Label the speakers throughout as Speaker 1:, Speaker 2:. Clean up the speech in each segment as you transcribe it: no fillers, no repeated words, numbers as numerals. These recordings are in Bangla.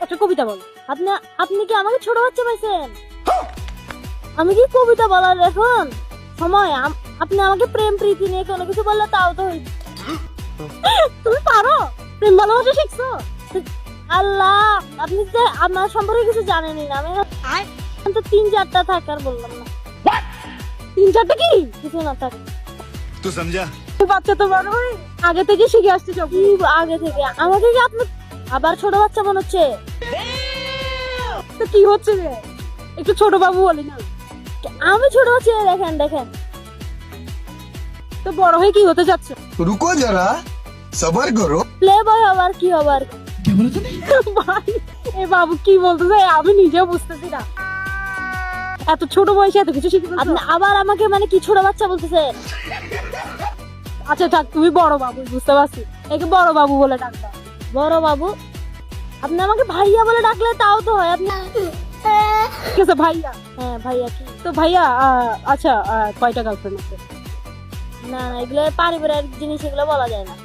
Speaker 1: একটা কবিতা বল। আপনি আপনি কি আমাকে ছোট বাচ্চা পাইছেন? আমি কি কবিতা বলার এখন সময়? আপনি আমাকে প্রেম প্রীতি নিয়ে কোনো কিছু বললে তাও তো হইতো। তুমি পারো? প্রেম ভালোবাসা শিখছো? আল্লাহ, আপনি যে আমার সম্পর্কে কিছু জানেনই না। আমি তো 3-4টা থাকার বললাম না। 3-4টা কি কিছু না থাক।
Speaker 2: तू समझा?
Speaker 1: বাচ্চা তো বড় হয়ে আগে থেকে শিখে আসছে সব। আগে থেকে আমাকে কি আপনি আবার ছোট বাচ্চা মনে হচ্ছে? তো কি হচ্ছে রে? একটু ছোট বাবু বলি না। আমি ছোট বাচ্চা? দেখেন দেখেন, তো বড় হয়ে কি হতে যাচ্ছে?
Speaker 3: रुको जरा सबर करो।
Speaker 1: প্লে বয় আবার কি আবার ভাই, এ বাবু কি বলতেছে আমি নিজেও বুঝতেছি না। এত ছোট বয়সে এত কিছু শিখে আপনি আবার আমাকে মানে কি ছোট বাচ্চা বলতেছেন? আচ্ছা থাক, তুমি বড় বাবু, বুঝতে পারছি। একে বড় বাবু বলে ডাকবা। বড় বাবু? আপনি আমাকে ভাইয়া বলে ডাকলে তাও তো হয়। আপনি ঠিক আছে ভাইয়া। হ্যাঁ ভাইয়া। কি তো ভাইয়া? আচ্ছা, কয়টা গার্লফ্রেন্ড আছে? না না, এগুলো পারিবারিক জিনিস, এগুলো বলা যায় না।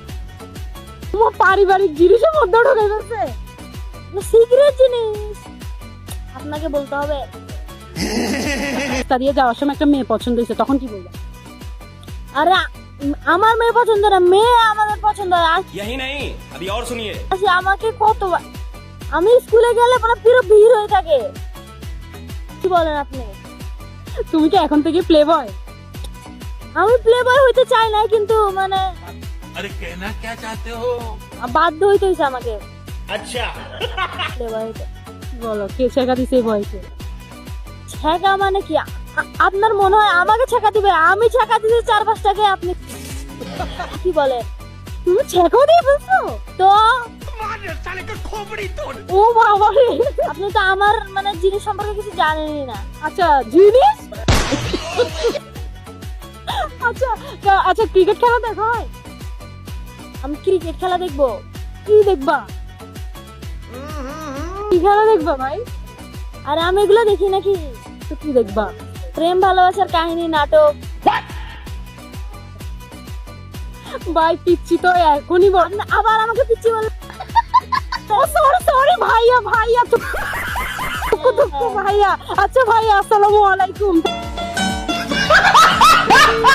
Speaker 1: তোমার পারিবারিক জিনিসের মধ্যে ঢুকে গেছে সিক্রেট জিনিস, আপনাকে বলতে হবে। তাড়িয়ে যাওয়ার সময় একটা মেয়ে পছন্দ হয়েছে, তখন কি বলবো? আরে আমার মেয়ে পছন্দ না, মেয়ে আমাদের পছন্দ হয়।
Speaker 4: यही नहीं, अभी और सुनिए।
Speaker 1: আমাকে কতবার আমি স্কুলে গেলে মানে পুরো ভিড় হয়ে থাকে। কি বলেন আপনি? তুমি কি এখন থেকে প্লে বয়? আমি প্লে বয় হইতে চাই না, কিন্তু মানে
Speaker 4: अरे कहना क्या चाहते हो?
Speaker 1: বাধ্য হইতে হইছে আমাকে
Speaker 4: अच्छा।
Speaker 1: প্লে বয় হইতে। বলো, কে ছেঁকা দিছে এই বয়সে? ছেঁকা মানে কি? আপনার মনে হয় আমাকে ছেঁকা দিবে? আমি ছেঁকা দিতে 4-5টাকে। আপনি কি বলে? তুমি ছেঁকাও দিয়ে ফেলছো তো? ও বাবা রে, আপনি তো আমার মানে জিনিস সম্পর্কে কিছু জানেনই না। আচ্ছা জিনিস আচ্ছা আচ্ছা, ক্রিকেট খেলা দেখা হয়? আমি ক্রিকেট খেলা দেখবো? কি দেখবা? কি খেলা দেখবা ভাই? আরে আমি এগুলো দেখি নাকি? তো কি দেখবা? প্রেম ভালোবাসার কাহিনী, নাটক। ভাই পিচ্ছি তো এখনই বল। আবার আমাকে পিচ্ছি বল। সরি সরি ভাইয়া, ভাইয়া তো ভাইয়া। আচ্ছা ভাইয়া, আসসালামু আলাইকুম।